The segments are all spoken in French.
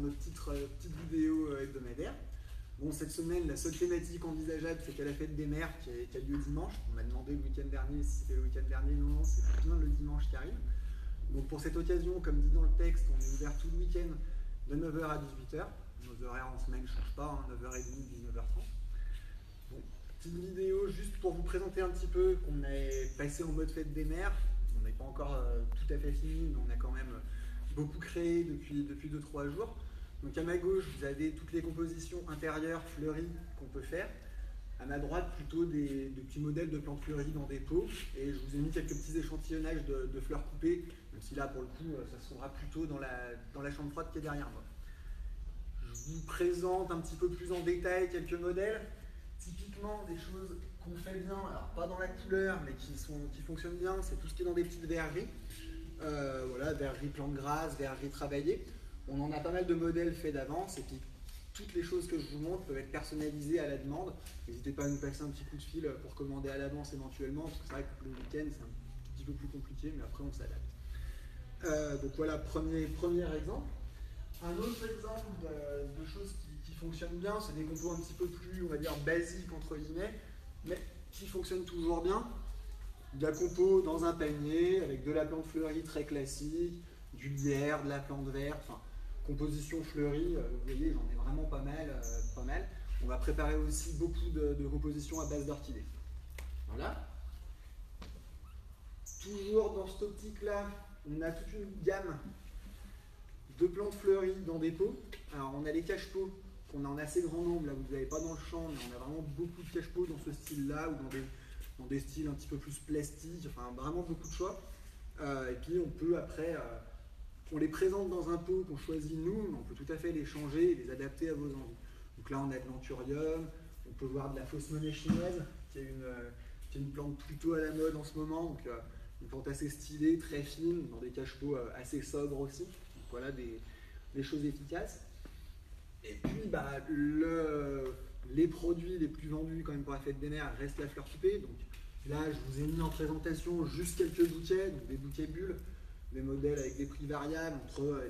notre petite vidéo hebdomadaire. Bon, cette semaine, la seule thématique envisageable, c'était la fête des mères qui a lieu dimanche. On m'a demandé le week-end dernier si c'était le week-end dernier. Non, c'est bien le dimanche qui arrive. Donc pour cette occasion, comme dit dans le texte, on est ouvert tout le week-end de 9 h à 18 h. Nos horaires en semaine ne changent pas, 9 h 30, 19 h 30. Bon, petite vidéo juste pour vous présenter un petit peu qu'on est passé en mode fête des mères. On n'est pas encore tout à fait fini, mais on a quand même beaucoup créé depuis 2-3 jours. Donc à ma gauche, vous avez toutes les compositions intérieures fleuries qu'on peut faire. À ma droite, plutôt des petits modèles de plantes fleuries dans des pots. Et je vous ai mis quelques petits échantillonnages de fleurs coupées, même si là, pour le coup, ça se fera plutôt dans la chambre froide qui est derrière moi. Je vous présente un petit peu plus en détail quelques modèles. Typiquement, des choses qu'on fait bien, alors pas dans la couleur, mais qui fonctionnent bien, c'est tout ce qui est dans des petites verreries. Voilà, verreries plantes grasses, verreries travaillées. On en a pas mal de modèles faits d'avance, et puis toutes les choses que je vous montre peuvent être personnalisées à la demande. N'hésitez pas à nous passer un petit coup de fil pour commander à l'avance éventuellement, parce que c'est vrai que le week-end c'est un petit peu plus compliqué, mais après on s'adapte. Donc voilà, premier exemple. Un autre exemple de choses qui fonctionnent bien, c'est des compos un petit peu plus, on va dire, basiques entre guillemets, mais qui fonctionnent toujours bien. De la compo dans un panier, avec de la plante fleurie très classique, du lierre, de la plante verte, enfin, composition fleurie, vous voyez, j'en ai vraiment pas mal. On va préparer aussi beaucoup de compositions à base d'orchidées. Voilà. Toujours dans cette optique-là, on a toute une gamme de plantes fleuries dans des pots. Alors on a les cache-pots qu'on a en assez grand nombre, là vous n'avez pas dans le champ, mais on a vraiment beaucoup de cache-pots dans ce style-là, ou dans des styles un petit peu plus plastiques, enfin vraiment beaucoup de choix. Et puis on peut après, on les présente dans un pot qu'on choisit nous, mais on peut tout à fait les changer et les adapter à vos envies. Donc là on a de l'anthurium, on peut voir de la fausse monnaie chinoise, qui est une plante plutôt à la mode en ce moment, donc une plante assez stylée, très fine, dans des cache-pots assez sobres aussi. Donc voilà des choses efficaces. Et puis les produits les plus vendus quand même pour la fête des mères restent la fleur coupée. Donc là je vous ai mis en présentation juste quelques bouquets, donc des bouquets bulles, des modèles avec des prix variables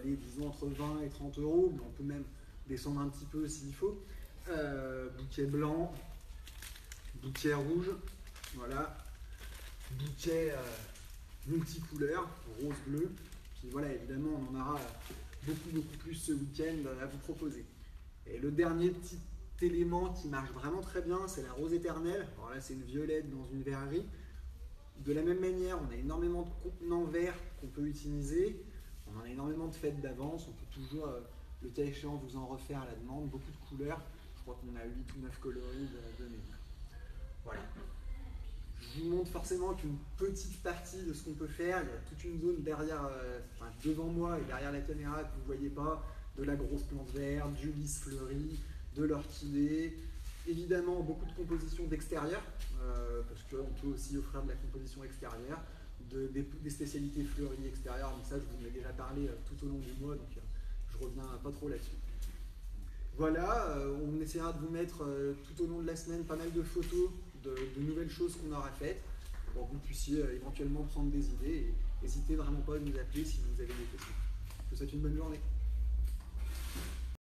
disons entre 20 et 30 euros, mais on peut même descendre un petit peu s'il faut. Bouquet blanc, bouquet rouge, voilà, bouquet multicouleurs, rose, bleu. Puis voilà, évidemment on en aura beaucoup plus ce week-end à vous proposer. Et le dernier petit élément qui marche vraiment très bien, c'est la rose éternelle. Alors là c'est une violette dans une verrerie. De la même manière, on a énormément de contenants verts qu'on peut utiliser. On en a énormément de fêtes d'avance. On peut toujours, le cas échéant, vous en refaire à la demande. Beaucoup de couleurs. Je crois qu'on a 8 ou 9 coloris de mémoire. Voilà. Je vous montre forcément qu'une petite partie de ce qu'on peut faire. Il y a toute une zone derrière, devant moi et derrière la caméra que vous ne voyez pas. De la grosse plante verte, du lys fleuri, de l'orchidée. Évidemment, beaucoup de compositions d'extérieur, parce qu'on peut aussi offrir de la composition extérieure, des spécialités fleuries extérieures, mais ça je vous en ai déjà parlé tout au long du mois, donc je reviens pas trop là-dessus. Voilà, on essaiera de vous mettre tout au long de la semaine pas mal de photos de nouvelles choses qu'on aura faites, pour que vous puissiez éventuellement prendre des idées, et n'hésitez vraiment pas à nous appeler si vous avez des questions. Je vous souhaite une bonne journée.